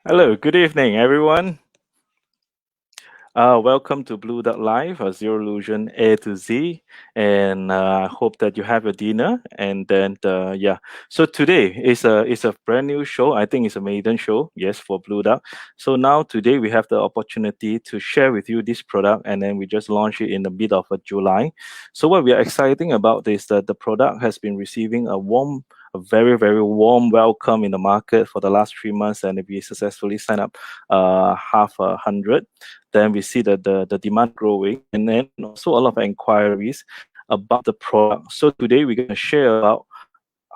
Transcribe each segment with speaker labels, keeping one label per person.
Speaker 1: Hello, good evening, everyone. Welcome to BlueDuck Live, Zero Illusion A to Z, and I hope that you have your dinner. And then, yeah. So today is a brand new show. I think it's a maiden show, yes, for BlueDuck. So now today we have the opportunity to share with you this product, and then we just launched it in the mid of July. So what we are exciting about is that the product has been receiving a very very warm welcome in the market for the last 3 months, and we successfully signed up half a hundred. Then we see that the demand growing, and then also a lot of inquiries about the product. So today we're going to share about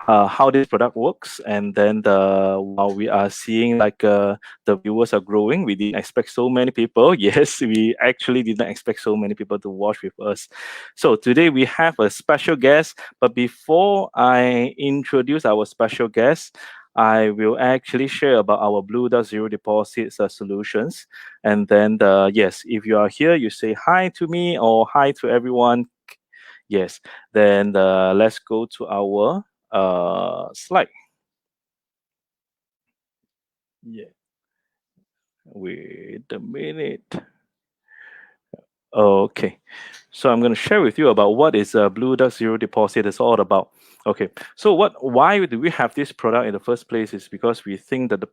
Speaker 1: how this product works, and then while we are seeing the viewers are growing, we didn't expect so many people. Yes, we actually didn't expect so many people to watch with us. So today we have a special guest, but before I introduce our special guest, I will actually share about our BlueDuck Zero Deposits solutions. And then, yes, if you are here, you say hi to me or hi to everyone. Yes, then let's go to our slide. Yeah, wait a minute. Okay, so I'm going to share with you about what is BlueDuck Zero Deposit is all about. Okay, so why do we have this product in the first place is because we think that the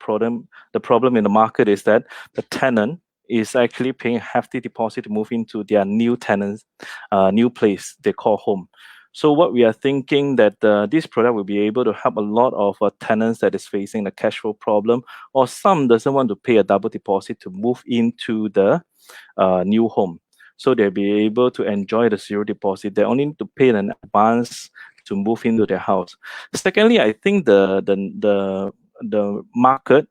Speaker 1: problem in the market is that the tenant is actually paying a hefty deposit to move into their new tenants, new place they call home. So what we are thinking that this product will be able to help a lot of tenants that is facing a cash flow problem, or some doesn't want to pay a double deposit to move into the new home. So they'll be able to enjoy the zero deposit. They only need to pay an advance to move into their house. Secondly, I think the market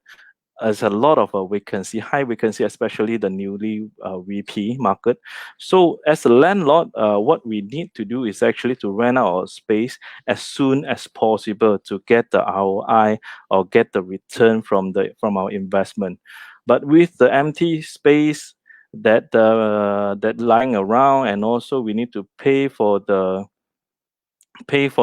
Speaker 1: has a lot of vacancy, high vacancy, especially the newly VP market. So as a landlord, what we need to do is actually to rent out our space as soon as possible to get the ROI or get the return from our investment. But with the empty space that lying around, and also we need to pay for the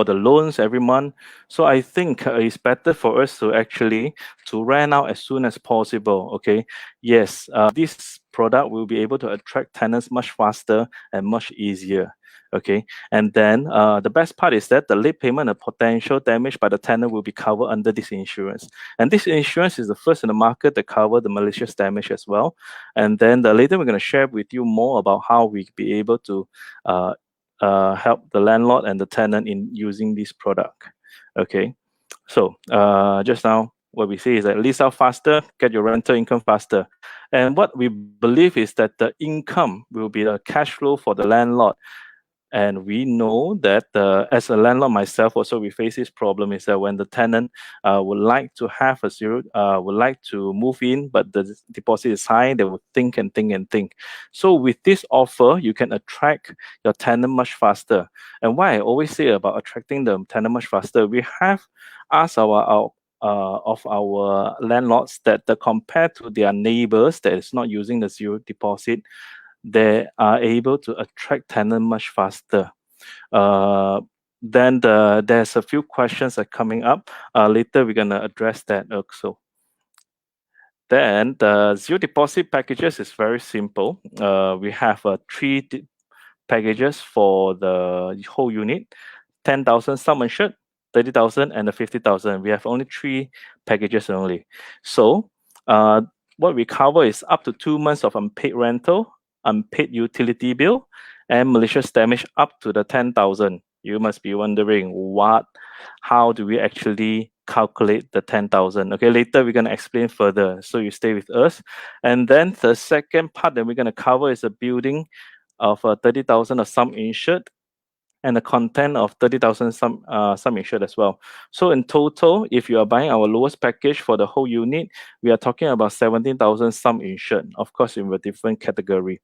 Speaker 1: loans every month. So I think it's better for us to actually to rent out as soon as possible. Okay, yes, this product will be able to attract tenants much faster and much easier. Okay, and then the best part is that the late payment and potential damage by the tenant will be covered under this insurance. And this insurance is the first in the market to cover the malicious damage as well. And then later we're going to share with you more about how we be able to help the landlord and the tenant in using this product. Okay, so just now what we say is that lease out faster, get your rental income faster. And what we believe is that the income will be the cash flow for the landlord. And we know that as a landlord myself also, we face this problem is that when the tenant would like to have a zero, would like to move in, but the deposit is high, they will think and think and think. So with this offer, you can attract your tenant much faster. And why I always say about attracting the tenant much faster, we have asked of our landlords that compared to their neighbors that is not using the zero deposit, they are able to attract tenant much faster. Then there's a few questions are coming up. Later we're gonna address that also. Then the zero deposit packages is very simple. We have three packages for the whole unit: 10,000 sum insured, 30,000, and the 50,000. We have only three packages only. So what we cover is up to 2 months of unpaid rental, unpaid utility bill, and malicious damage up to the 10,000. You must be wondering how do we actually calculate the 10,000? Okay, later we're going to explain further. So you stay with us. And then the second part that we're going to cover is a building of 30,000 of sum insured, and the content of 30,000 sum insured as well. So in total, if you are buying our lowest package for the whole unit, we are talking about 17,000 sum insured, of course in a different category.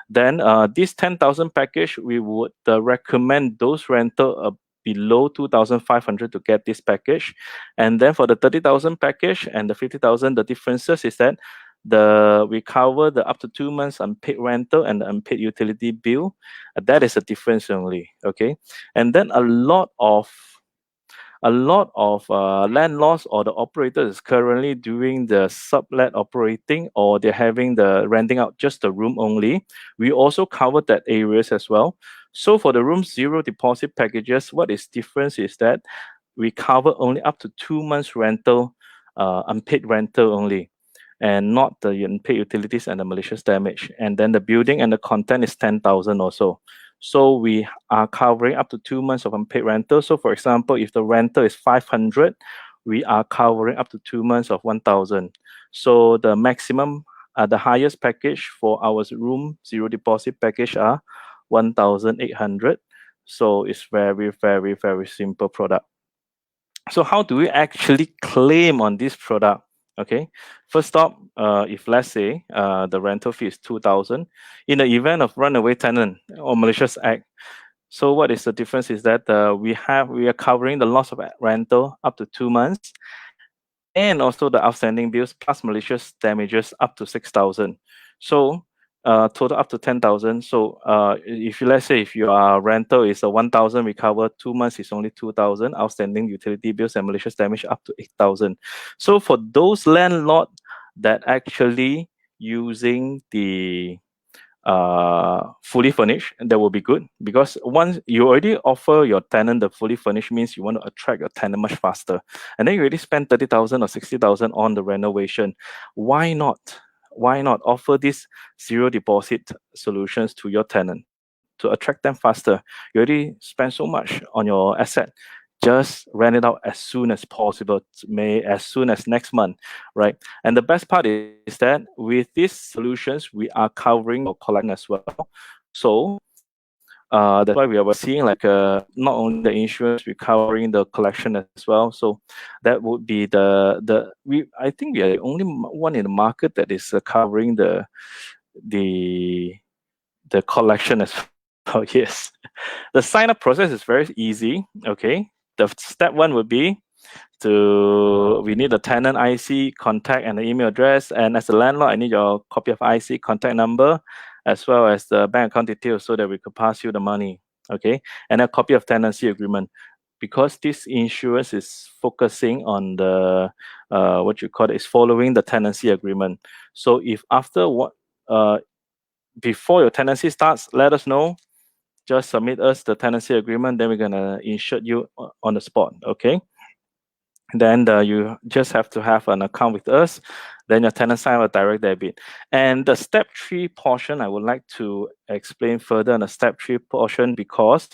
Speaker 1: Then this 10,000 package, we would recommend those rental below 2,500 to get this package. And then for the 30,000 package and the 50,000, the differences is that we cover the up to 2 months unpaid rental and the unpaid utility bill. That is a difference only. Okay, and then a lot of a lot of landlords or the operators is currently doing the sublet operating, or they're having the renting out just the room only. We also cover that areas as well. So for the room zero deposit packages, what is different is that we cover only up to 2 months rental, unpaid rental only, and not the unpaid utilities and the malicious damage. And then the building and the content is 10,000 also. So we are covering up to 2 months of unpaid rental. So for example, if the rental is 500, we are covering up to 2 months of 1,000. So the maximum, the highest package for our room zero deposit package are 1,800. So it's very, very, very simple product. So how do we actually claim on this product? Okay, first up, if let's say the rental fee is 2,000, in the event of runaway tenant or malicious act, so what is the difference is that we are covering the loss of rental up to 2 months, and also the outstanding bills plus malicious damages up to 6,000. So total up to 10,000. So if you, let's say if your rental is 1,000, we cover 2 months is only 2,000. Outstanding utility bills and malicious damage up to 8,000. So for those landlord that actually using the fully furnished, that will be good, because once you already offer your tenant the fully furnished, means you want to attract your tenant much faster, and then you already spend 30,000 or 60,000 on the renovation. Why not offer these zero deposit solutions to your tenant to attract them faster? You already spend so much on your asset, just rent it out as soon as possible, as soon as next month, right? And the best part is that with these solutions, we are covering your collection as well. So that's why we are seeing like not only the insurance, we're covering the collection as well. So that would be I think we are the only one in the market that is covering the collection as well. Yes. The sign up process is very easy. Okay. The step one would be we need a tenant IC, contact, and the email address. And as a landlord, I need your copy of IC, contact number, as well as the bank account details, so that we could pass you the money. Okay. And a copy of tenancy agreement. Because this insurance is focusing on the what you call it, is following the tenancy agreement. So if after before your tenancy starts, let us know. Just submit us the tenancy agreement, then we're gonna insure you on the spot. Okay. Then you just have to have an account with us. Then your tenant sign a direct debit. And the step 3 portion, I would like to explain further on the step 3 portion, because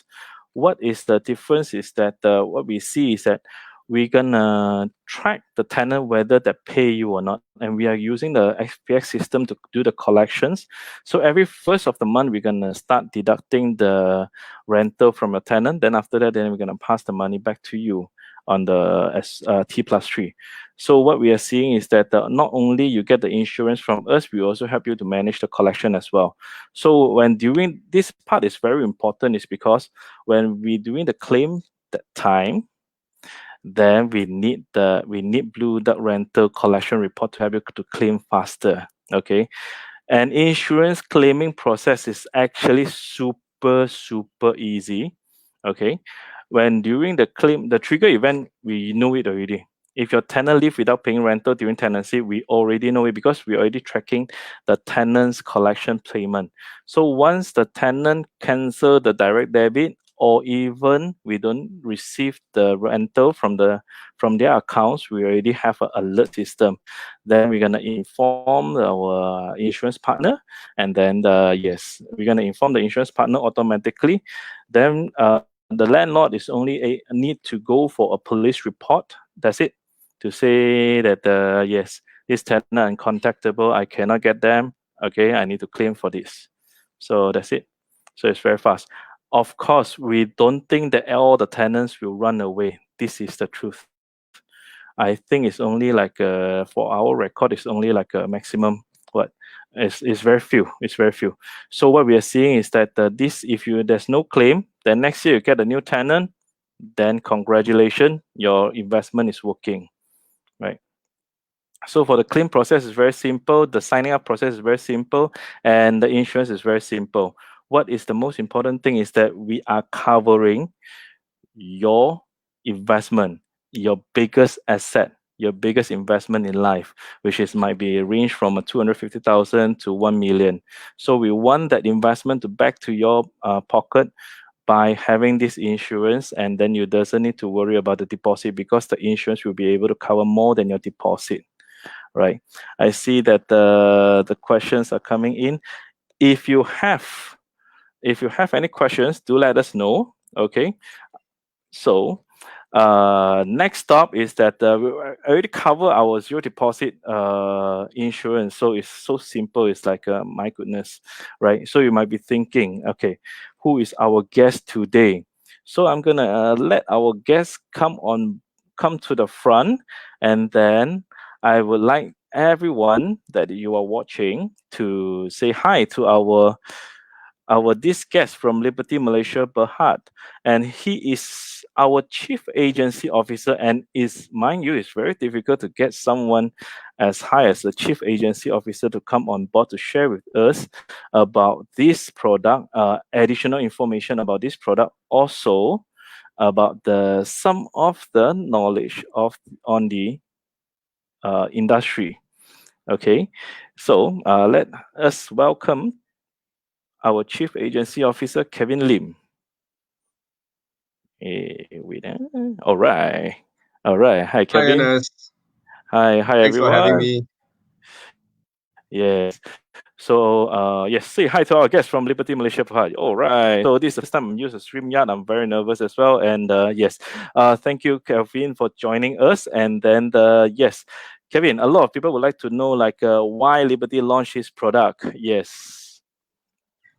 Speaker 1: what is the difference is that what we see is that we're gonna track the tenant whether they pay you or not, and we are using the XPX system to do the collections. So every first of the month, we're gonna start deducting the rental from your tenant. Then after that, then we're gonna pass the money back to you on the T+3. So what we are seeing is that not only you get the insurance from us, we also help you to manage the collection as well. So when doing this part is very important, is because when we doing the claim that time, then we need BlueDuck rental collection report to help you to claim faster. Okay, and insurance claiming process is actually super easy. Okay, when during the claim, the trigger event, we know it already. If your tenant leave without paying rental during tenancy, we already know it, because we're already tracking the tenant's collection payment. So once the tenant cancel the direct debit, or even we don't receive the rental from their accounts, we already have an alert system. Then we're gonna inform our insurance partner, and then yes, we're gonna inform the insurance partner automatically. Then the landlord is only need to go for a police report. That's it, to say that yes, this tenant uncontactable, I cannot get them. Okay, I need to claim for this. So that's it. So it's very fast. Of course, we don't think that all the tenants will run away. This is the truth. I think it's only like for our record, it's only like a maximum. It's very few. It's very few. So what we are seeing is that if there's no claim, then next year you get a new tenant, then congratulations, your investment is working, right? So for the claim process is very simple. The signing up process is very simple, and the insurance is very simple. What is the most important thing is that we are covering your investment, your biggest asset, your biggest investment in life, which is might be a range from 250,000 to 1 million. So we want that investment to back to your pocket by having this insurance, and then you doesn't need to worry about the deposit because the insurance will be able to cover more than your deposit, right? I see that the questions are coming in. If you have any questions, do let us know. Okay. So next stop is that we already cover our zero deposit insurance. So it's so simple. It's like my goodness, right? So you might be thinking, okay, who is our guest today? So I'm gonna let our guest come to the front, and then I would like everyone that you are watching to say hi to our this guest from Liberty Malaysia, Berhad, and he is our chief agency officer. And is, mind you, it's very difficult to get someone as high as the chief agency officer to come on board to share with us about this product, additional information about this product, also about some of the knowledge on the industry. Okay, so let us welcome our Chief Agency Officer, Kevin Lim. All right. All right. Hi, Kevin.
Speaker 2: Hi, Ernest.
Speaker 1: Hi
Speaker 2: Thanks for having
Speaker 1: everyone.
Speaker 2: me.
Speaker 1: Yes. So, yes, say hi to our guest from Liberty Malaysia. All right. So this is the first time I'm using StreamYard. I'm very nervous as well. And yes, thank you, Kevin, for joining us. And then, yes, Kevin, a lot of people would like to know, like, why Liberty launched this product. Yes.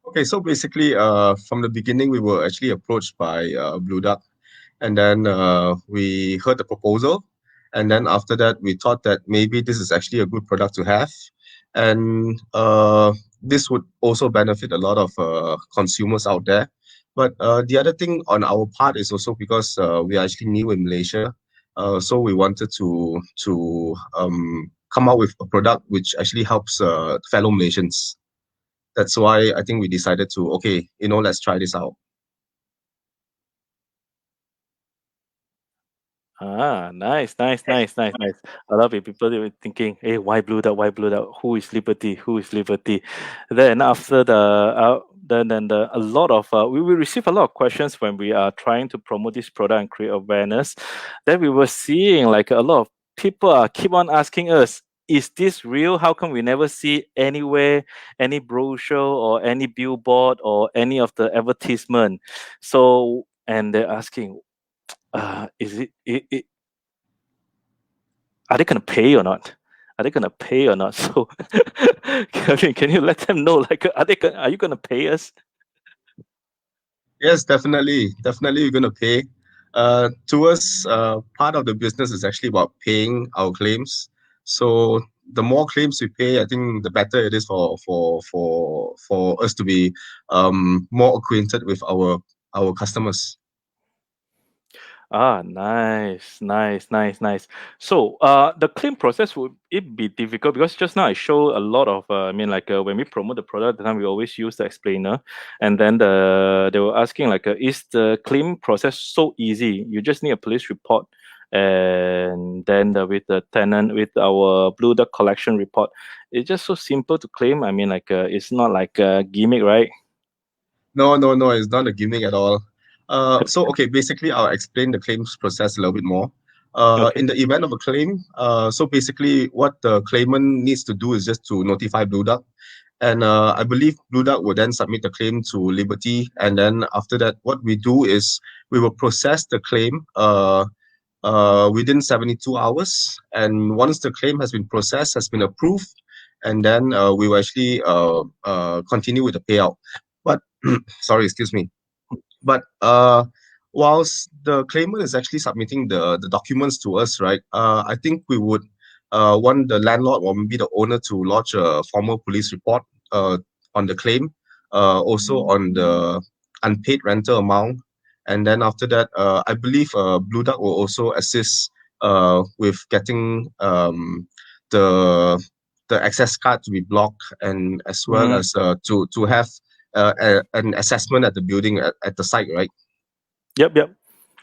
Speaker 2: Okay, so basically, from the beginning, we were actually approached by BlueDuck, and then we heard the proposal, and then after that, we thought that maybe this is actually a good product to have, and this would also benefit a lot of consumers out there. But the other thing on our part is also because we are actually new in Malaysia, so we wanted to come out with a product which actually helps fellow Malaysians. That's why I think we decided to, okay, let's try this out.
Speaker 1: Nice, nice, nice, nice, nice. A lot of people they were thinking, "Hey, why BlueDuck? Why BlueDuck? Who is Liberty? Who is Liberty?" Then after then a lot of we receive a lot of questions when we are trying to promote this product and create awareness. Then we were seeing like a lot of people keep on asking us, "Is this real? How come we never see anywhere, any brochure or any billboard or any of the advertisement?" So and they're asking, is it are they gonna pay or not? Are they gonna pay or not? So, Kevin, can you let them know? Like, are you gonna pay us?
Speaker 2: Yes, definitely. Definitely, you're going to pay. To us, part of the business is actually about paying our claims. So the more claims we pay, I think the better it is for us to be more acquainted with our customers.
Speaker 1: Nice, nice, nice, nice. So, the claim process would it be difficult because just now I show a lot of, I mean, like when we promote the product, the time we always use the explainer, and then they were asking like, is the claim process so easy? You just need a police report, and then with the tenant, with our BlueDuck collection report, it's just so simple to claim. I mean, like it's not like a gimmick, right?
Speaker 2: No, no, no, it's not a gimmick at all. Okay, basically, I'll explain the claims process a little bit more.
Speaker 1: Okay.
Speaker 2: In the event of a claim, so basically, what the claimant needs to do is just to notify BlueDuck. And I believe BlueDuck will then submit the claim to Liberty. And then after that, what we do is we will process the claim within 72 hours. And once the claim has been processed, has been approved, and then we will actually continue with the payout. But sorry, excuse me. But whilst the claimant is actually submitting the documents to us, right? I think we would want the landlord or maybe the owner to lodge a formal police report on the claim, also on the unpaid rental amount, and then after that, I believe BlueDuck will also assist with getting the the access card to be blocked, and as well
Speaker 1: Mm,
Speaker 2: as to have an assessment at the building at the site, right?
Speaker 1: yep, yep.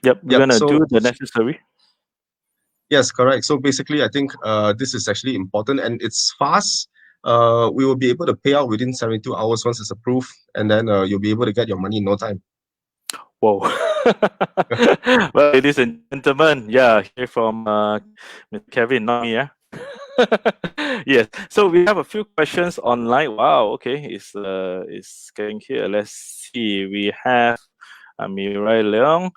Speaker 1: Yep, we're
Speaker 2: Yep.
Speaker 1: gonna
Speaker 2: So
Speaker 1: do the necessary.
Speaker 2: yes, correct. So basically, I think this is actually important and it's fast. We will be able to pay out within 72 hours once it's approved, and then you'll be able to get your money in no time.
Speaker 1: Whoa. Well, ladies and gentlemen, yeah, here from Mr. Kevin, not me, yeah. Yes. So we have a few questions online. Wow. Okay, it's getting here. Let's see. We have Mirai Leong.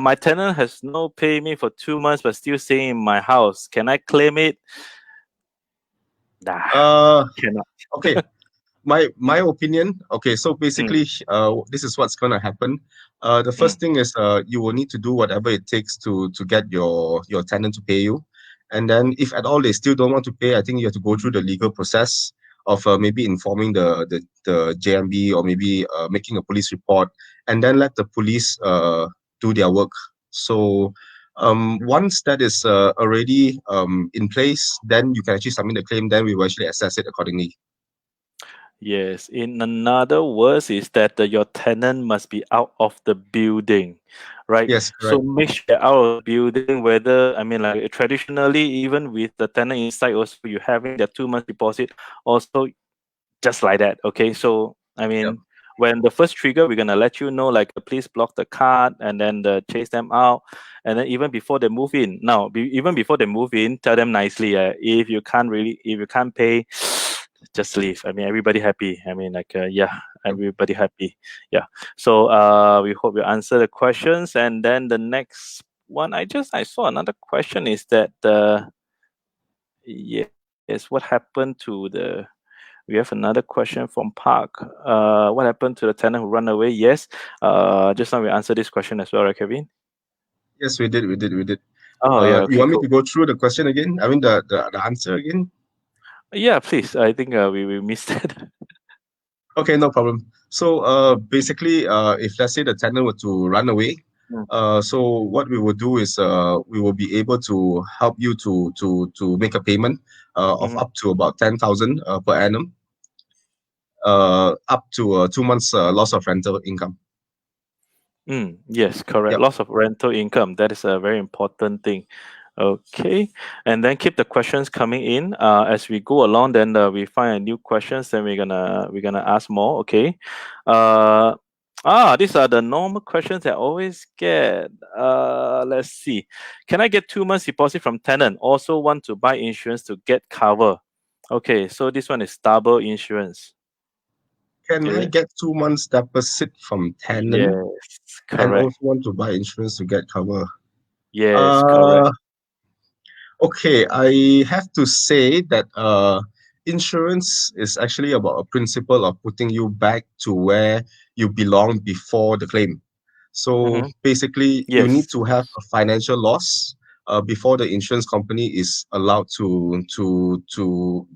Speaker 1: My tenant has no pay me for 2 months, but still staying in my house. Can I claim it? Nah, cannot.
Speaker 2: Okay. My opinion. Okay, so
Speaker 1: Mm,
Speaker 2: basically, this is what's gonna happen. The
Speaker 1: mm,
Speaker 2: first thing is, you will need to do whatever it takes to get your tenant to pay you, and then if at all they still don't want to pay, I think you have to go through the legal process of maybe informing the JMB, or maybe making a police report, and then let the police do their work. So. Once that is already in place, then you can actually submit the claim. Then we will actually assess it accordingly.
Speaker 1: yes. In another words, is that your tenant must be out of the building, right?
Speaker 2: Yes,
Speaker 1: So
Speaker 2: correct.
Speaker 1: make sure they're out of the building. Whether I mean, like traditionally, even with the tenant inside, also you having their 2 months deposit, also just like that. Okay, so I
Speaker 2: Yep.
Speaker 1: mean, when the first trigger, we're gonna let you know, like please block the card, and then chase them out, and then even before they move in. Now, even before they move in, tell them nicely. If you can't pay, just leave. I mean, everybody happy. I mean, like yeah,
Speaker 2: Yep.
Speaker 1: everybody happy. Yeah. So we hope you answer the questions, and then the next one, I saw another question is that yes, what happened to the we have another question from Park. What happened to the tenant who ran away? Yes. Just now we answered this question as well, right, Kevin?
Speaker 2: Yes, we did. We did. We did.
Speaker 1: Oh yeah.
Speaker 2: You
Speaker 1: Okay.
Speaker 2: want me to
Speaker 1: Cool.
Speaker 2: go through the question again? I mean, the answer again?
Speaker 1: Yeah, please. I think we missed it.
Speaker 2: Okay, no problem. So, basically, if let's say the tenant were to run away,
Speaker 1: Mm,
Speaker 2: so what we will do is, we will be able to help you to make a payment, of
Speaker 1: mhm.
Speaker 2: up to about 10,000 per annum, up to 2 months loss of rental income.
Speaker 1: Yes, correct.
Speaker 2: Yep.
Speaker 1: Loss of rental income. That is a very important thing. Okay, and then keep the questions coming in as we go along. Then we find a new questions. Then we're gonna ask more. Okay. Uh, these are the normal questions that I always get. Let's see. Can I get 2 months deposit from tenant? Also want to buy insurance to get cover. Okay, so this one is double insurance.
Speaker 2: Can
Speaker 1: Is
Speaker 2: I
Speaker 1: it?
Speaker 2: get 2 months deposit from tenant
Speaker 1: Yes,
Speaker 2: and
Speaker 1: correct.
Speaker 2: also want to buy insurance to get cover?
Speaker 1: Yes, correct.
Speaker 2: Uh, Okay, I have to say that insurance is actually about a principle of putting you back to where you belong before the claim. So
Speaker 1: Mm-hmm.
Speaker 2: basically, you
Speaker 1: Yes.
Speaker 2: need to have a financial loss before the insurance company is allowed to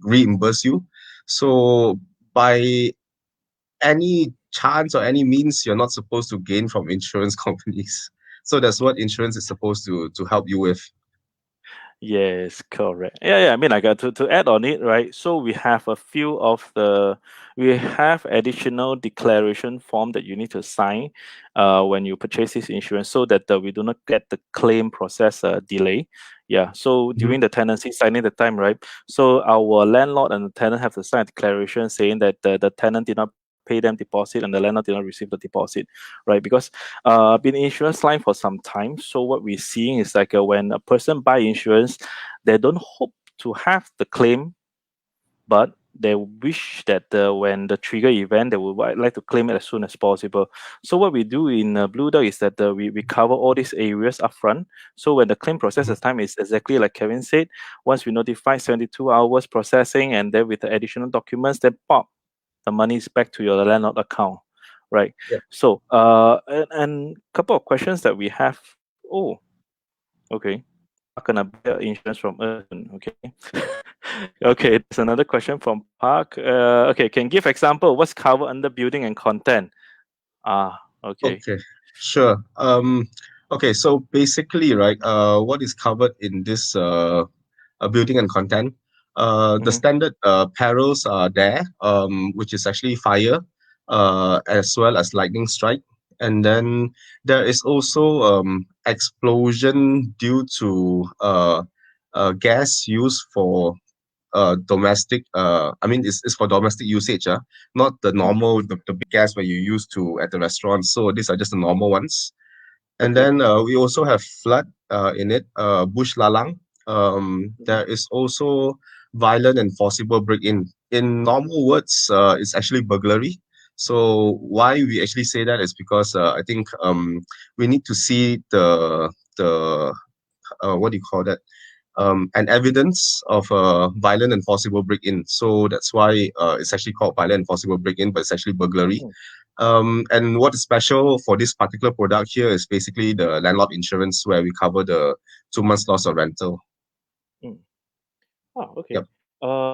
Speaker 2: reimburse you. So by any chance or any means, you're not supposed to gain from insurance companies. So that's what insurance is supposed to help you with.
Speaker 1: Yes, correct. Yeah, yeah. I mean, like to add on it, right? So we have additional declaration form that you need to sign, when you purchase this insurance, so that we do not get the claim process delay. Yeah. So
Speaker 2: Mhm.
Speaker 1: during the tenancy signing the time, right? So our landlord and the tenant have to sign a declaration saying that the tenant did not pay them deposit and the landlord did not receive the deposit, right? Because been in insurance line for some time. So what we're seeing is like when a person buy insurance, they don't hope to have the claim, but they wish that when the trigger event, they would like to claim it as soon as possible. So what we do in BlueDuck is that we cover all these areas upfront. So when the claim process time is exactly like Kevin said, once we notify 72 hours processing, and then with the additional documents, then pop, the money is back to your landlord account, right?
Speaker 2: Yep.
Speaker 1: So and couple of questions that we have. Oh, okay. Park gonna buy insurance from us. Okay. Okay, there's another question from Park. Okay, can give example what's covered under building and content? Okay.
Speaker 2: Okay, sure. Okay, so basically, right, what is covered in this building and content? The
Speaker 1: Mm-hmm.
Speaker 2: standard perils are there, which is actually fire, as well as lightning strike And then there is also explosion due to gas used for domestic. I mean, it's for domestic usage, not the normal the big gas where you use to at the restaurant. So these are just the normal ones. And
Speaker 1: Okay.
Speaker 2: then we also have flood in it, bush lalang. There is also violent and forcible break-in. In normal words, it's actually burglary. So why we actually say that is because I think we need to see the what do you call that? An evidence of a violent and forcible break-in. So that's why it's actually called violent and forcible break-in, but it's actually burglary. And what is special for this particular product here is basically the landlord insurance, where we cover the 2 months loss of rental.
Speaker 1: Mm. Ah, okay.
Speaker 2: Yep.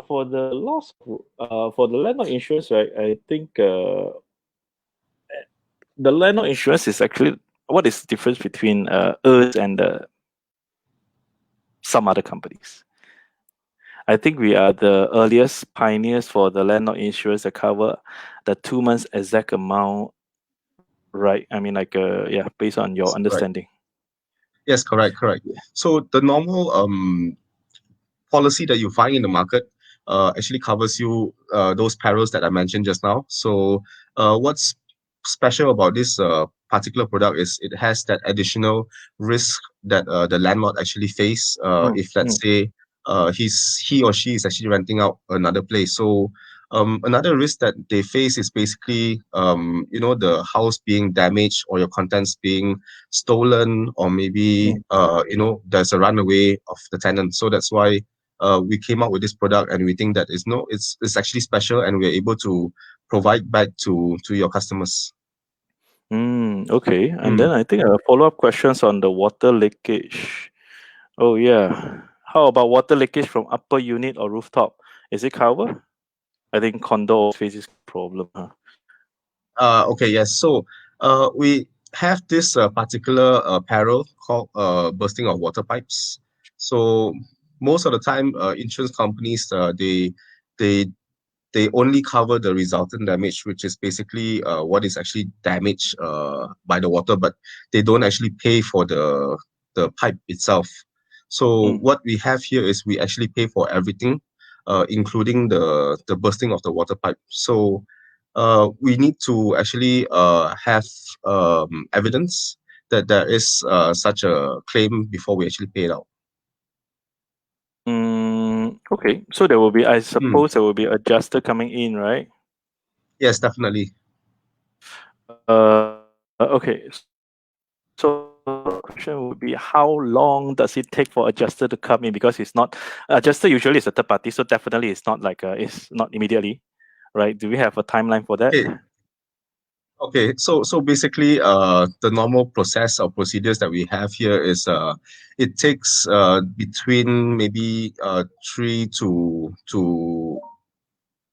Speaker 1: For the loss, for the landlord insurance, right? I think the landlord insurance is actually what is the difference between us and some other companies. I think we are the earliest pioneers for the landlord insurance that cover the 2 months exact amount, right? I mean, like, yeah, based on your
Speaker 2: Yes, correct.
Speaker 1: understanding.
Speaker 2: Yes, correct. So the normal policy that you find in the market actually covers you those perils that I mentioned just now. So what's special about this particular product is it has that additional risk that the landlord actually face if let's say he or she is actually renting out another place. So another risk that they face is basically the house being damaged or your contents being stolen, or maybe there's a runaway of the tenant. So that's why we came up with this product, and we think that it's actually special, and we're able to provide back to your customers.
Speaker 1: Okay. And then I think follow-up questions on the water leakage. Oh yeah. How about water leakage from upper unit or rooftop? Is it covered? I think condo faces problem.
Speaker 2: Okay, yes. So we have this particular peril called bursting of water pipes. So most of the time, insurance companies they they only cover the resultant damage, which is basically what is actually damaged by the water, but they don't actually pay for the pipe itself. So
Speaker 1: Mm.
Speaker 2: what we have here is we actually pay for everything, including the bursting of the water pipe. So we need to actually have evidence that there is such a claim before we actually pay it out.
Speaker 1: Okay. So there will be, I
Speaker 2: Mm.
Speaker 1: suppose, there will be adjuster coming in, right?
Speaker 2: Yes, definitely.
Speaker 1: Okay. So the question would be, how long does it take for adjuster to come in? Because it's not adjuster usually is a third party, so definitely it's not like it's not immediately, right? Do we have a timeline for that?
Speaker 2: Okay. Okay, so basically, the normal process or procedures that we have here is it takes between maybe 3 to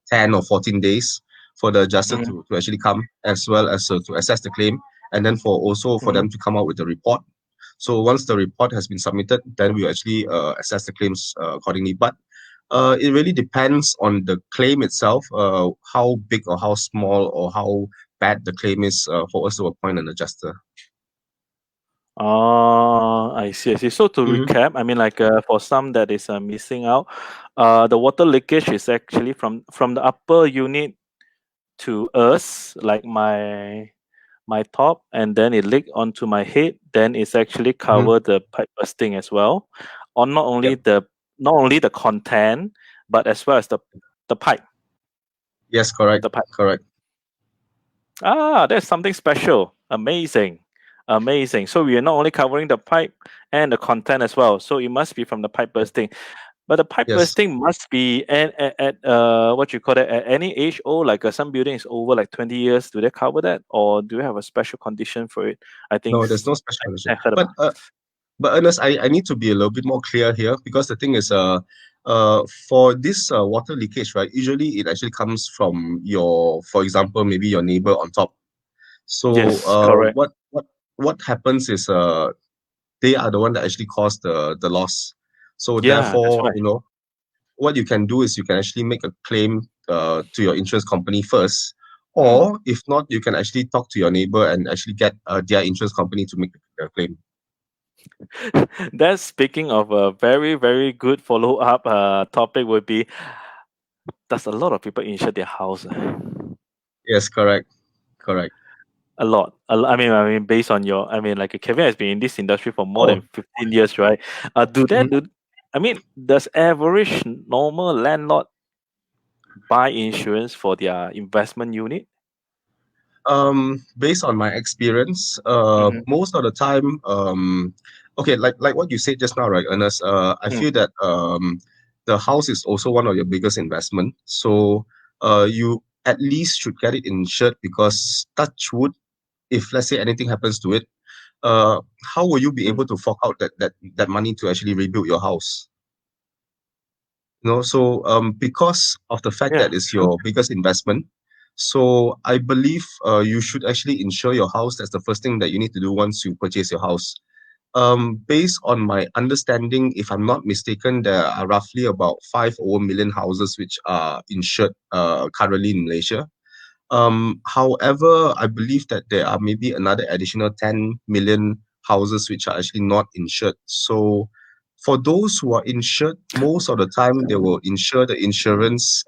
Speaker 2: 10 or 14 days for the adjuster
Speaker 1: Mhm.
Speaker 2: to actually come, as well as to assess the claim, and then for them to come out with the report. So once the report has been submitted, then we actually assess the claims accordingly. But it really depends on the claim itself, how big or how small or how bad the claim is for us to appoint an adjuster.
Speaker 1: I see. I see. So to
Speaker 2: Mhm.
Speaker 1: recap, I mean, like for some that is missing out, the water leakage is actually from the upper unit to us, like my top, and then it leak onto my head. Then it's actually
Speaker 2: Mhm.
Speaker 1: cover the pipe bursting as well, on
Speaker 2: Yep.
Speaker 1: not only the content, but as well as the pipe.
Speaker 2: Yes, correct.
Speaker 1: The pipe.
Speaker 2: Correct.
Speaker 1: That's something special. Amazing. Amazing. So we are not only covering the pipe and the content as well. So it must be from the pipe bursting. But the pipe
Speaker 2: Yes.
Speaker 1: bursting must be at what you call it, at any age, or like some building is over like 20 years. Do they cover that, or do you have a special condition for it? I think
Speaker 2: No, there's no special condition.
Speaker 1: I heard about.
Speaker 2: But Ernest, I need to be a little bit more clear here, because the thing is, for this water leakage, right? Usually it actually comes from for example, maybe your neighbor on top. So
Speaker 1: Yes, correct.
Speaker 2: what happens is they are the one that actually caused the loss. So
Speaker 1: Yeah, that's
Speaker 2: therefore,
Speaker 1: right.
Speaker 2: what you can do is you can actually make a claim to your insurance company first. Or if not, you can actually talk to your neighbor and actually get their insurance company to make the claim.
Speaker 1: That's speaking of a very, very good follow up topic would be, does a lot of people insure their house?
Speaker 2: Yes, correct.
Speaker 1: A lot. I mean, based on your, I mean, like Kevin has been in this industry for more
Speaker 2: Oh,
Speaker 1: than 15 years, right? Do that,
Speaker 2: mhm.
Speaker 1: do, I mean, does average normal landlord buy insurance for their investment unit?
Speaker 2: Based on my experience,
Speaker 1: Mm-hmm.
Speaker 2: most of the time, okay, like what you said just now, right, Ernest? I
Speaker 1: Mm,
Speaker 2: feel that the house is also one of your biggest investment. So, you at least should get it insured because touch wood, if let's say anything happens to it, uh, how will you be
Speaker 1: mm,
Speaker 2: able to fork out that money to actually rebuild your house? So because of the fact
Speaker 1: yeah,
Speaker 2: that it's
Speaker 1: true.
Speaker 2: your biggest investment, so I believe you should actually insure your house. That's the first thing that you need to do once you purchase your house. Based on my understanding, if I'm not mistaken, there are roughly about 5 over million houses which are insured currently in Malaysia. However, I believe that there are maybe another additional 10 million houses which are actually not insured. So, for those who are insured, most of the time they will insure the insurance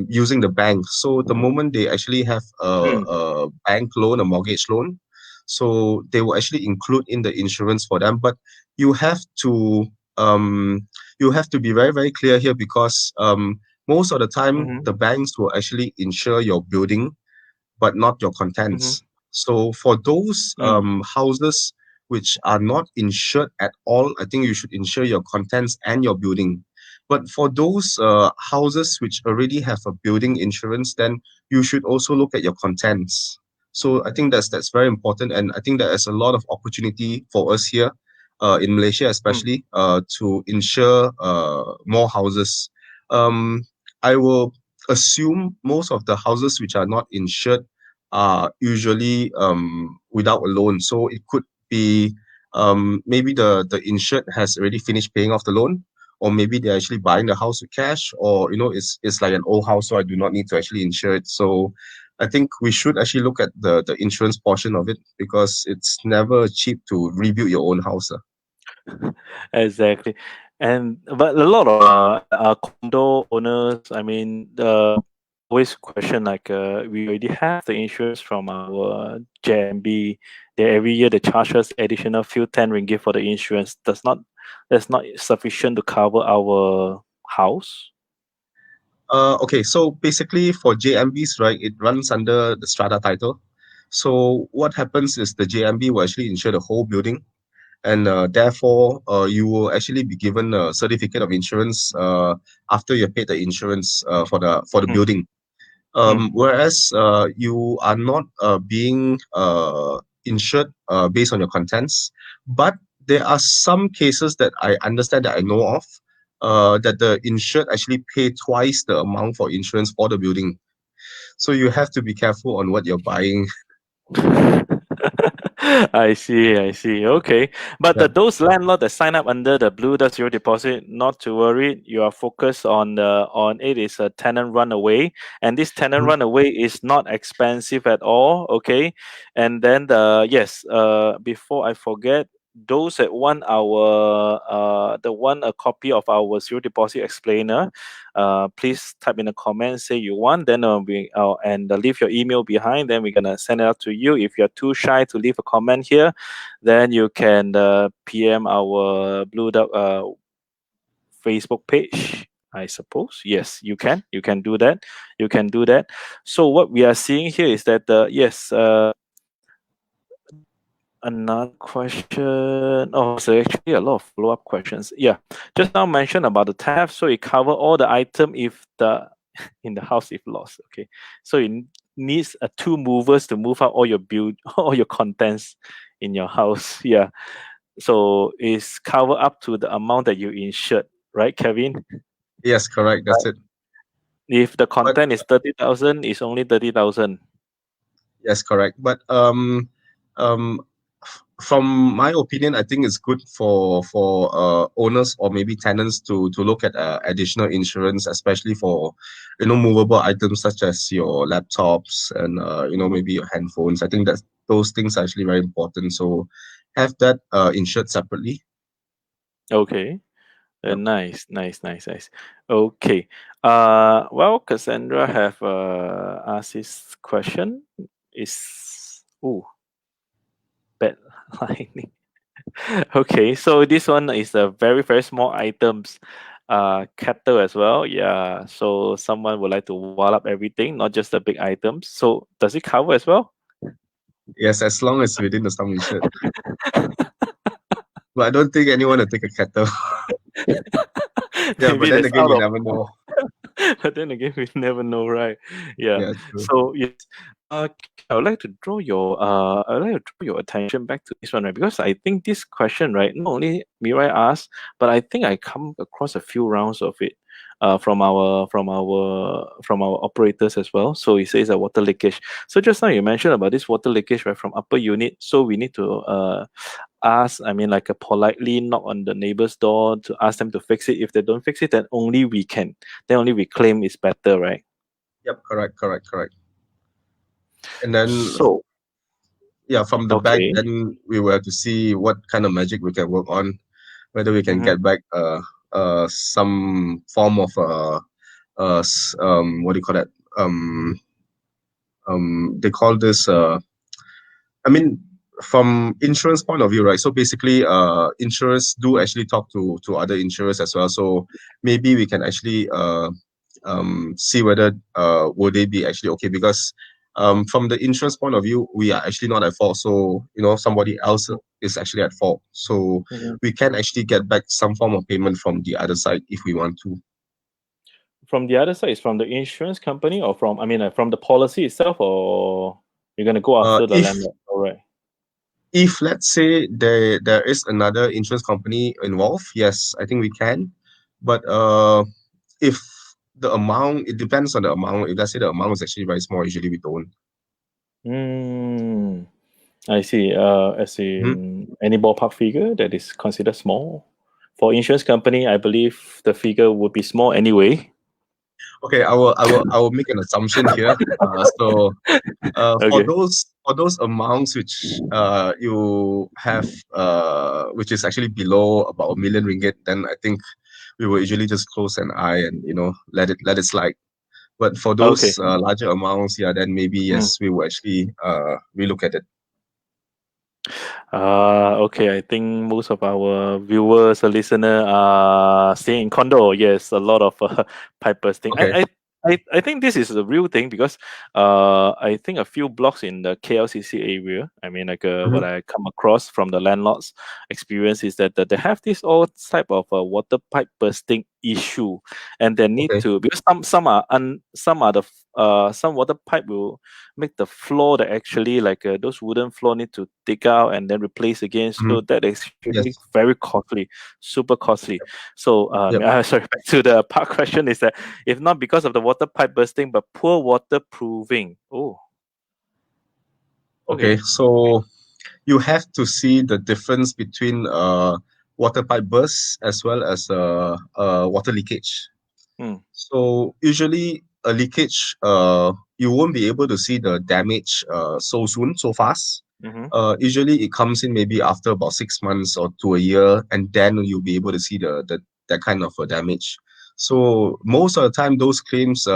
Speaker 2: using the bank. So, the moment they actually have
Speaker 1: Mm,
Speaker 2: a bank loan, a mortgage loan, so they will actually include in the insurance for them. But you have to um, you have to be very, very clear here because most of the time
Speaker 1: mm-hmm,
Speaker 2: the banks will actually insure your building but not your
Speaker 1: mm-hmm,
Speaker 2: contents. So for those
Speaker 1: mm,
Speaker 2: houses which are not insured at all, I think you should insure your contents and your building. But for those houses which already have a building insurance, then you should also look at your contents. So I think that's very important, and I think there is a lot of opportunity for us here in Malaysia,
Speaker 1: mm,
Speaker 2: especially to insure more houses. Um, I will assume most of the houses which are not insured are usually without a loan. So it could be maybe the insured has already finished paying off the loan, or maybe they're actually buying the house with cash, or it's like an old house, so I do not need to actually insure it. So I think we should actually look at the insurance portion of it because it's never cheap to rebuild your own house.
Speaker 1: exactly. And but a lot of condo owners, I mean, always question like, we already have the insurance from our JMB. They every year they charge us additional few 10 ringgit for the insurance. That's not sufficient to cover our house.
Speaker 2: Okay, so basically for JMBs, right, it runs under the strata title. So what happens is the JMB will actually insure the whole building, and therefore you will actually be given a certificate of insurance after you have paid the insurance for the
Speaker 1: Mm,
Speaker 2: building.
Speaker 1: mm.
Speaker 2: Whereas you are not being insured based on your contents, but there are some cases that I understand that I know of that the insured actually pay twice the amount for insurance for the building. So you have to be careful on what you're buying.
Speaker 1: I see, I see. Okay. But
Speaker 2: Yeah.
Speaker 1: those landlord that sign up under the BlueDuck zero deposit, not to worry. You are focused on it is a tenant runaway. And this tenant
Speaker 2: Mhm.
Speaker 1: runaway is not expensive at all. Okay. And then before I forget, those that want a copy of our zero deposit explainer, please type in the comments, say you want, then leave your email behind. Then we're gonna send it out to you. If you're too shy to leave a comment here, then you can PM our Blue Duck Facebook page. I suppose yes, you can. You can do that. You can do that. So what we are seeing here is that yes. Another question. Oh, so actually a lot of follow-up questions. Yeah, just now mentioned about the theft. So it cover all the item if the in the house if lost. Okay, so it needs two movers to move out all your build all your contents in your house. Yeah, so it's cover up to the amount that you insured, right, Kevin?
Speaker 2: Yes, correct. That's it.
Speaker 1: If the
Speaker 2: But
Speaker 1: content is 30,000, it's only 30,000.
Speaker 2: yes, correct. But um, from my opinion, I think it's good for owners or maybe tenants to look at additional insurance, especially for movable items such as your laptops and maybe your handphones. I think that those things are actually very important. So have that insured separately.
Speaker 1: Okay.
Speaker 2: Yep.
Speaker 1: Nice. Okay. Well, Cassandra have asked this question. Is bad lining. Okay, so this one is a very very small items, cattle as well. Yeah. So someone would like to wall up everything, not just the big items. So does it cover as well?
Speaker 2: Yes, as long as within the sum insured. But I don't think anyone will take a kettle. Yeah, but
Speaker 1: Maybe
Speaker 2: then
Speaker 1: that's
Speaker 2: again,
Speaker 1: out
Speaker 2: you
Speaker 1: of.
Speaker 2: never know.
Speaker 1: But then again, we never know, right? Yeah.
Speaker 2: Yeah, true.
Speaker 1: So yes, I would like to draw your attention back to this one, right? Because I think this question, right, not only Mirai asked, but I think I come across a few rounds of it, from our operators as well. So it says a water leakage. So just now you mentioned about this water leakage, right, from upper unit. So we need to ask, I mean, like a politely knock on the neighbor's door to ask them to fix it. If they don't fix it, then only we claim it's better, right?
Speaker 2: Yep, correct. And then
Speaker 1: So,
Speaker 2: yeah, from the back,
Speaker 1: okay.
Speaker 2: then we will have to see what kind of magic we can work on, whether we can
Speaker 1: Mm-hmm.
Speaker 2: get back some form of what do you call that? They call this I mean, from insurance point of view, right? So basically, insurers do actually talk to other insurers as well. So maybe we can actually see whether will they be actually okay, because from the insurance point of view, we are actually not at fault. So somebody else is actually at fault. So
Speaker 1: Mm-hmm.
Speaker 2: we can actually get back some form of payment from the other side if we want to.
Speaker 1: From the other side, is from the insurance company or from the policy itself, or you're gonna go after the
Speaker 2: If
Speaker 1: landlord? All right.
Speaker 2: let's say there is another insurance company involved, yes, I think we can. But if the amount, it depends on the amount. If let's say the amount is actually very small, usually we don't.
Speaker 1: I see. As
Speaker 2: Mhm.
Speaker 1: in any ballpark figure that is considered small for insurance company, I believe the figure would be small anyway.
Speaker 2: Okay, I will make an assumption here. For
Speaker 1: Okay.
Speaker 2: those amounts which you have which is actually below about R1 million, then I think we will usually just close an eye and let it slide. But for
Speaker 1: Okay.
Speaker 2: those larger amounts, yeah, then maybe
Speaker 1: Mm.
Speaker 2: yes, we will actually relook at it.
Speaker 1: Okay. I think most of our viewers or listener are staying in condo. Yes, a lot of pipe bursting.
Speaker 2: Okay.
Speaker 1: I think this is a real thing because I think a few blocks in the KLCC area. I mean, like what
Speaker 2: Mhm.
Speaker 1: I come across from the landlords' experience is that they have this all type of water pipe bursting issue, and they need
Speaker 2: Okay.
Speaker 1: to, because some water pipe will make the floor that actually like those wooden floor need to dig out and then replace again. So
Speaker 2: Mhm.
Speaker 1: that is extremely
Speaker 2: Yes.
Speaker 1: very costly, super costly. So
Speaker 2: Yep.
Speaker 1: sorry, back to the part question is that if not because of the water pipe bursting, but poor waterproofing. Oh,
Speaker 2: Okay.
Speaker 1: okay.
Speaker 2: So you have to see the difference between water pipe bursts as well as water leakage.
Speaker 1: Mm,
Speaker 2: So usually a leakage, you won't be able to see the damage so soon, so fast.
Speaker 1: mm-hmm.
Speaker 2: Usually it comes in maybe after about 6 months or to a year, and then you'll be able to see the that kind of damage. So most of the time, those claims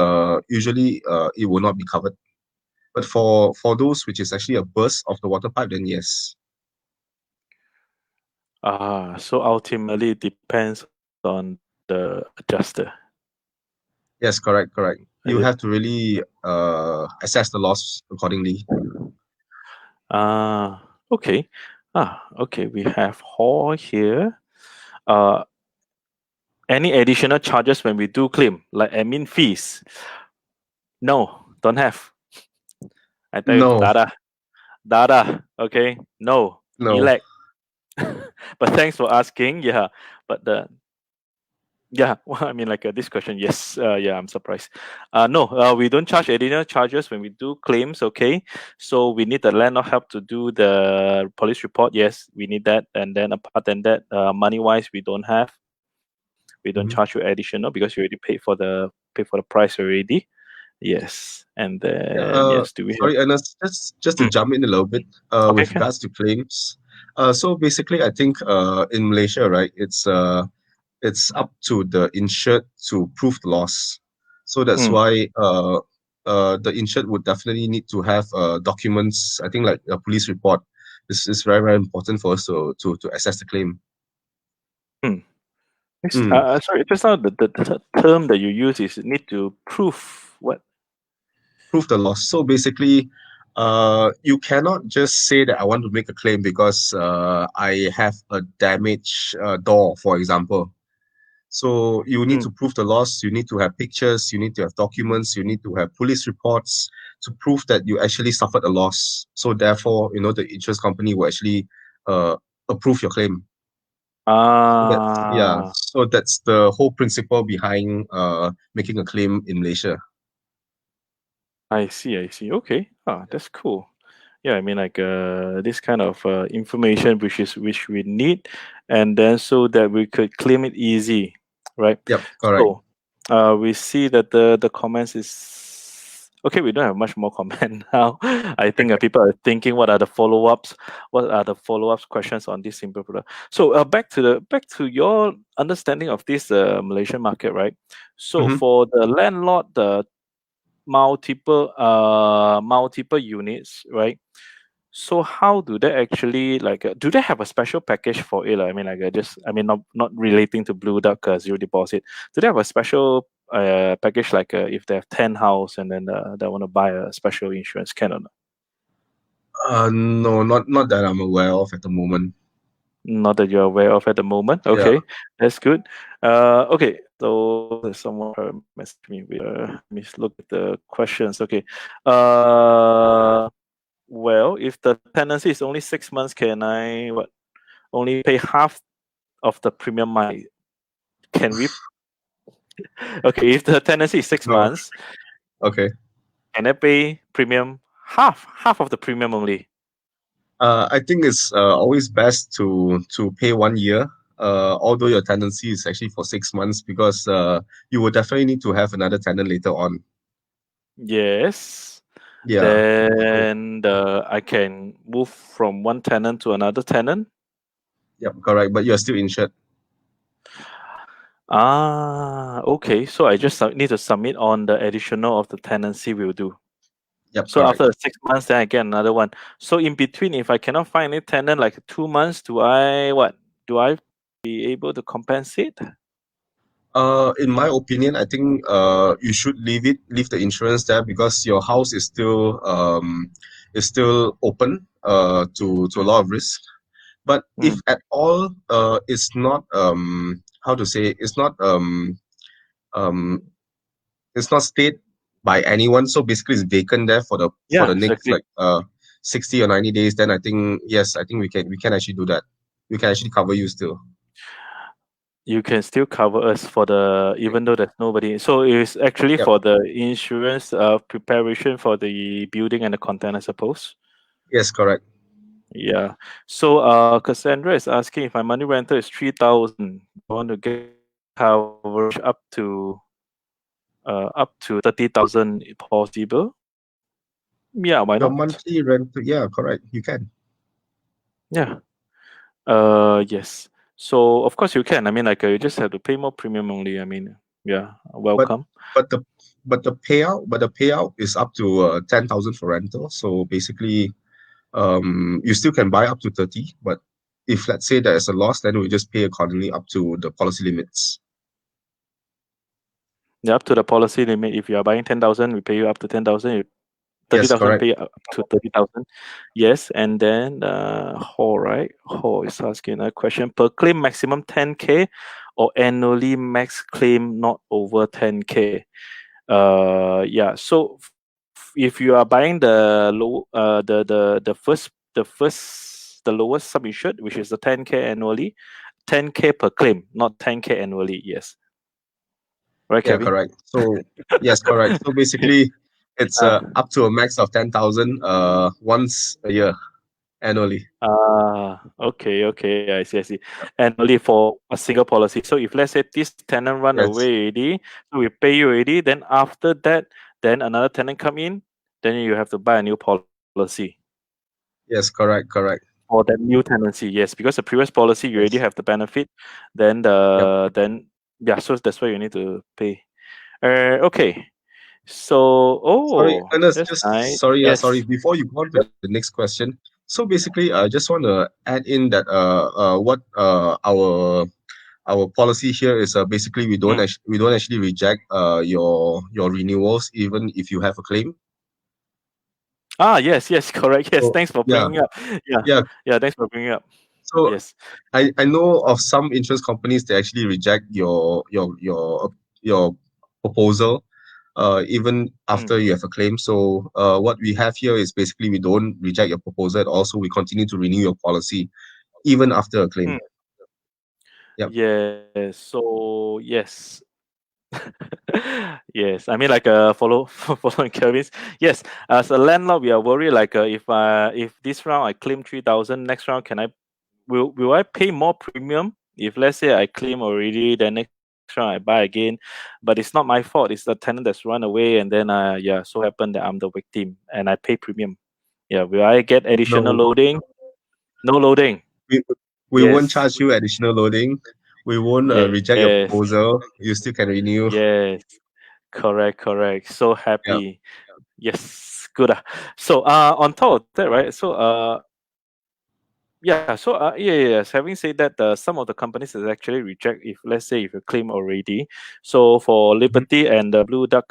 Speaker 2: usually it will not be covered. But for those which is actually a burst of the water pipe, then yes.
Speaker 1: So ultimately it depends on the adjuster.
Speaker 2: Yes, correct.
Speaker 1: Is
Speaker 2: You
Speaker 1: it?
Speaker 2: have to really assess the loss accordingly.
Speaker 1: Okay. Okay. We have Hall here. Uh, any additional charges when we do claim, like admin fees? No, don't have. I tell you,
Speaker 2: No,
Speaker 1: Dada. Okay, no,
Speaker 2: no.
Speaker 1: elect. But thanks for asking. Yeah, but Yeah, well, I mean, like this question, yes, yeah, I'm surprised. No, we don't charge additional charges when we do claims. Okay, so we need the landlord help to do the police report. Yes, we need that, and then apart than that, money wise, we don't have. We don't
Speaker 2: Mhm.
Speaker 1: charge you additional because you already paid for the price already. Yes, and
Speaker 2: Yeah,
Speaker 1: then yes, do we have?
Speaker 2: sorry, Ernest, just to
Speaker 1: Mm,
Speaker 2: jump in a little bit,
Speaker 1: okay,
Speaker 2: with
Speaker 1: can.
Speaker 2: regards to claims. So basically, I think in Malaysia, right, it's up to the insured to prove the loss. So that's
Speaker 1: Mm.
Speaker 2: why the insured would definitely need to have documents. I think like a police report is very, very important for us to assess the claim.
Speaker 1: Mm.
Speaker 2: Mm.
Speaker 1: Sorry, just now the term that you use is need to prove what?
Speaker 2: Prove the loss. So basically, you cannot just say that I want to make a claim because I have a damaged door, for example. So you need to prove the loss. You need to have pictures. You need to have documents. You need to have police reports to prove that you actually suffered a loss. So therefore, the insurance company will actually uh, approve your claim. So that's, yeah.
Speaker 1: Ah,
Speaker 2: So that's the whole principle behind making a claim in Malaysia.
Speaker 1: I see, I see. Okay. Ah, that's cool. Yeah, I mean, like this kind of information which we need, and then so that we could claim it easy, right?
Speaker 2: Yep, correct.
Speaker 1: So, we see that the comments is okay. We don't have much more comment now. I think people are thinking, what are the follow ups? What are the follow ups questions on this simple product? So, back to your understanding of this Malaysian market, right? So,
Speaker 2: Mhm.
Speaker 1: for the landlord, the multiple units, right? So how do they actually like? Do they have a special package for it? I mean, like just I mean, not relating to BlueDuck zero deposit. Do they have a special package like if they have 10 house and then they want to buy a special insurance? Can or not?
Speaker 2: No, not that I'm aware of at the moment.
Speaker 1: Not that you're aware of at the moment.
Speaker 2: Yeah.
Speaker 1: Okay, that's good. Okay, so there's someone messaged me with. Let me look at the questions. Okay. Well, if the tenancy is only 6 months, can I only pay half of the premium? Can we? Okay, if the tenancy is six
Speaker 2: No.
Speaker 1: months,
Speaker 2: Okay.
Speaker 1: can I pay premium half of the premium only?
Speaker 2: I think it's always best to pay 1 year, although your tenancy is actually for 6 months, because you will definitely need to have another tenant later on.
Speaker 1: Yes.
Speaker 2: Yeah. So,
Speaker 1: Then I can move from one tenant to another tenant.
Speaker 2: yep, correct. But you're still insured.
Speaker 1: Ah, okay. So I just need to submit on the additional of the tenancy we'll do.
Speaker 2: Yep,
Speaker 1: So
Speaker 2: correct.
Speaker 1: after 6 months, then I get another one. So in between, if I cannot find any tenant like 2 months, do I what? Do I be able to compensate?
Speaker 2: In my opinion, I think you should leave the insurance there, because your house is still open to a lot of risk. But if
Speaker 1: Mm.
Speaker 2: at all, it's not how to say, um it's not stayed by anyone. So basically, it's vacant there for
Speaker 1: Yeah,
Speaker 2: the next
Speaker 1: exactly.
Speaker 2: like 60 or 90 days. Then I think, yes, I think we can actually do that. We can actually cover you still.
Speaker 1: You can still cover us for the even though there's nobody. So it's actually
Speaker 2: Yep.
Speaker 1: for the insurance preparation for the building and the content, I suppose.
Speaker 2: Yes, correct.
Speaker 1: Yeah. So Cassandra is asking if my money rental is 3,000. I want to get coverage up to 30,000 possible. Yeah, why
Speaker 2: Your
Speaker 1: not?
Speaker 2: monthly rent, yeah, correct. You can.
Speaker 1: Yeah. Yes. So of course you can. I mean, like you just have to pay more premium only. I mean, yeah,
Speaker 2: But
Speaker 1: welcome.
Speaker 2: but the but the payout is up to 10,000 for rental. So basically, you still can buy up to 30. But if let's say there's a loss, then we just pay accordingly up to the policy limits.
Speaker 1: Yeah, up to the policy limit. If you are buying 10,000, we pay you up to 10,000. Thirty
Speaker 2: Yes,
Speaker 1: thousand,
Speaker 2: correct.
Speaker 1: pay up to 30,000. Yes, and then Ho, right? Ho is asking a question per claim maximum 10K or annually max claim not over 10K. Yeah. So if you are buying the low, the lowest sum insured, which is the 10K annually, 10K per claim, not 10K annually. Yes. right,
Speaker 2: Yeah,
Speaker 1: Kevin?
Speaker 2: correct. So yes, correct. So basically, it's
Speaker 1: Uh,
Speaker 2: up to a max of 10,000 once a year annually.
Speaker 1: okay, I see. And only for a single policy. So if let's say this tenant run
Speaker 2: Yes,
Speaker 1: away already, so we pay you already, then after that, then another tenant come in, then you have to buy a new policy
Speaker 2: yes, correct, correct.
Speaker 1: for that new tenancy. Yes, because the previous policy you already
Speaker 2: Yes.
Speaker 1: have the benefit, then
Speaker 2: Yep.
Speaker 1: yeah, so that's why you need to pay. Okay. So
Speaker 2: Sorry, Ernest,
Speaker 1: that's
Speaker 2: just
Speaker 1: nice.
Speaker 2: sorry, sorry.
Speaker 1: Yes.
Speaker 2: Before you go on to the next question, so basically, I just want to add in that what our policy here is basically
Speaker 1: Mm.
Speaker 2: we don't actually reject your renewals even if you have a claim.
Speaker 1: Yes, correct. Yes,
Speaker 2: So
Speaker 1: thanks for
Speaker 2: yeah,
Speaker 1: bringing up. Yeah,
Speaker 2: yeah.
Speaker 1: yeah, thanks for bringing up.
Speaker 2: So
Speaker 1: Yes.
Speaker 2: I know of some insurance companies that actually reject your proposal even
Speaker 1: Mm,
Speaker 2: after you have a claim. So what we have here is basically we don't reject your proposal at all. So we continue to renew your policy even after a claim.
Speaker 1: mm.
Speaker 2: Yep.
Speaker 1: Yes. So yes. Yes, I mean like following Kevin's. Yes, as a landlord, we are worried like if this round I claim 3,000, next round can I will I pay more premium if let's say I claim already, then next round I buy again, but it's not my fault. It's the tenant that's run away, and then yeah, so happened that I'm the victim and I pay premium. Yeah, will I get additional
Speaker 2: No,
Speaker 1: loading? No loading.
Speaker 2: we, we won't
Speaker 1: Yes,
Speaker 2: charge you additional loading. We won't reject your
Speaker 1: yes,
Speaker 2: proposal. You still can renew.
Speaker 1: yes. Correct. So
Speaker 2: Yeah.
Speaker 1: happy. Yes, good. So on top of that, right? So yeah, so yes. Having said that, some of the companies is actually reject if let's say if you claim already. So for
Speaker 2: Mhm.
Speaker 1: Liberty and the Blue Duck,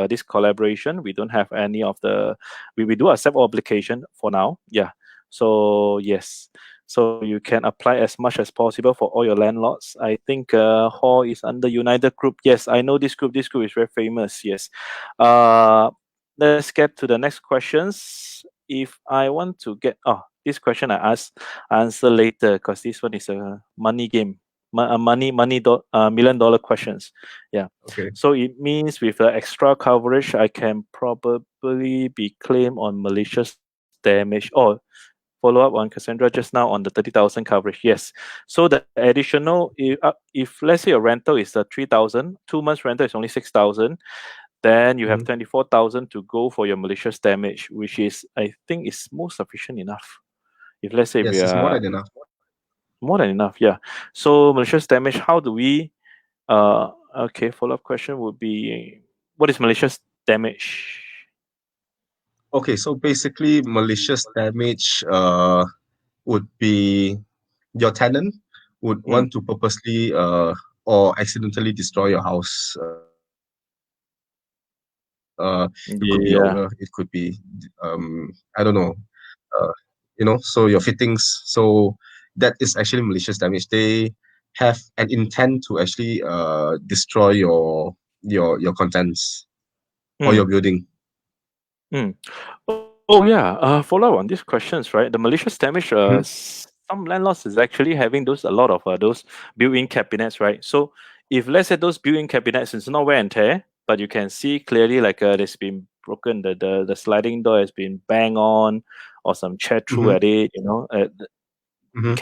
Speaker 1: this collaboration, we don't have any of the. We do accept application for now. Yeah. So yes. So you can apply as much as possible for all your landlords. I think Hall is under United Group. Yes, I know this group. This group is very famous. Yes. Uh, let's get to the next questions. If I want to get this question I ask answer later because this one is a money game. $1 million questions. Yeah.
Speaker 2: Okay.
Speaker 1: So it means with the extra coverage, I can probably be claimed on malicious damage or follow up on Cassandra just now on the 30,000 coverage. Yes. So the additional, if let's say a rental is 3,000, 2 months rental is only 6,000, then you have
Speaker 2: Mhm.
Speaker 1: 24,000 to go for your malicious damage, which is I think is more sufficient enough. If let's say we
Speaker 2: Yes, it's more
Speaker 1: are
Speaker 2: than enough.
Speaker 1: more than enough, yeah. So malicious damage, how do we okay, follow-up question would be what is malicious damage?
Speaker 2: Okay, so basically, malicious damage would be your tenant would
Speaker 1: Mm.
Speaker 2: want to purposely or accidentally destroy your house. It could be your
Speaker 1: Yeah.
Speaker 2: owner. It could be I don't know. Uh, so your fittings. So that is actually malicious damage. They have an intent to actually destroy your contents or your
Speaker 1: Mm.
Speaker 2: building.
Speaker 1: Mm. Oh yeah. Follow up on these questions, right? The malicious damage.
Speaker 2: Mhm.
Speaker 1: Some landlords is actually having those a lot of those built-in cabinets, right? So if let's say those built-in cabinets is not wear and tear, but you can see clearly like there's been broken, the sliding door has been banged on, or some chair threw
Speaker 2: Mhm.
Speaker 1: at it.
Speaker 2: Mhm.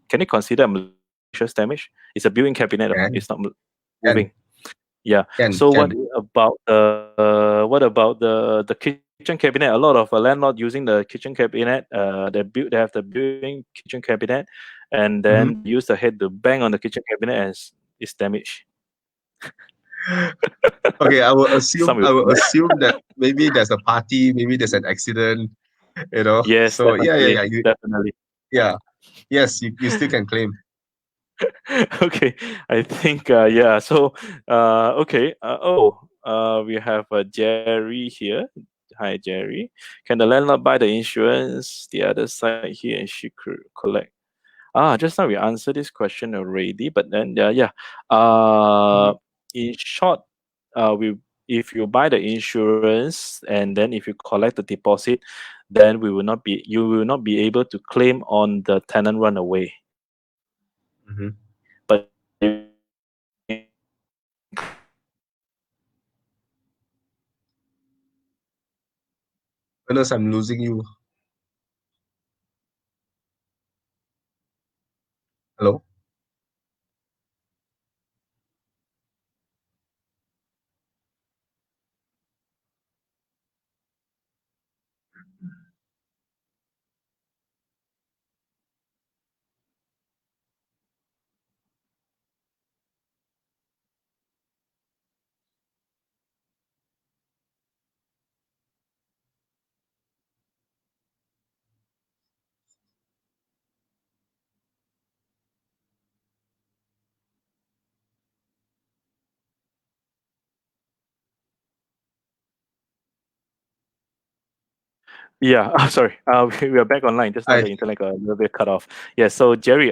Speaker 1: Can it consider malicious damage? It's a built-in cabinet.
Speaker 2: Can
Speaker 1: It's not
Speaker 2: can
Speaker 1: moving. Yeah. So
Speaker 2: can.
Speaker 1: what about the kitchen cabinet? A lot of landlord using the kitchen cabinet. They have the built-in kitchen cabinet, and
Speaker 2: Mhm.
Speaker 1: then use the head to bang on the kitchen cabinet as it's damaged.
Speaker 2: Okay,
Speaker 1: Some will
Speaker 2: I will
Speaker 1: do that.
Speaker 2: assume that maybe there's a party, maybe there's an accident,
Speaker 1: Yes,
Speaker 2: So yeah.
Speaker 1: definitely, definitely.
Speaker 2: Yeah. Yes, you still can claim.
Speaker 1: Okay, I think yeah. So okay. We have Jerry here. Hi, Jerry. Can the landlord buy the insurance? The other side here, and she could collect. Just now we answered this question already, but then yeah.
Speaker 2: Mhm.
Speaker 1: In short, we if you buy the insurance and then if you collect the deposit, then you will not be able to claim on the tenant run away.
Speaker 2: Mhm.
Speaker 1: But you can claim on the
Speaker 2: Ernest, I'm losing you. Hello?
Speaker 1: Yeah, sorry. We are back online. Just now
Speaker 2: Hi.
Speaker 1: the internet got a little bit cut off. Yeah. So Jerry,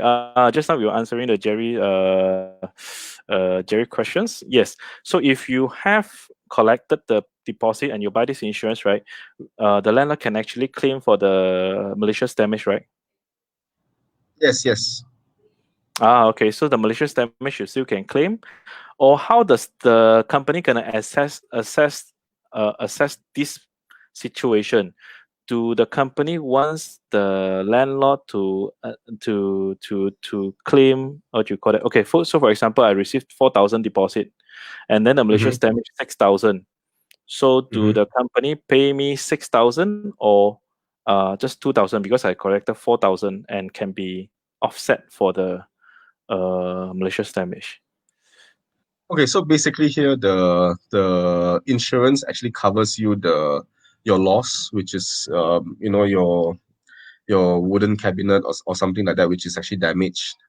Speaker 1: just now we were answering the Jerry questions. Yes. So if you have collected the deposit and you buy this insurance, right? The landlord can actually claim for the malicious damage, right?
Speaker 2: Yes, yes.
Speaker 1: Okay. So the malicious damage you still can claim, or how does the company gonna assess this situation? Do the company wants the landlord to claim, what do you call it? Okay, for example, I received 4,000 deposit, and then the
Speaker 2: Mm-hmm.
Speaker 1: malicious damage 6,000. So do
Speaker 2: Mm-hmm.
Speaker 1: the company pay me 6,000 or just 2,000 because I collected 4,000 and can be offset for the malicious damage?
Speaker 2: Okay, so basically here the insurance actually covers you your loss, which is your wooden cabinet or something like that, which is actually damaged.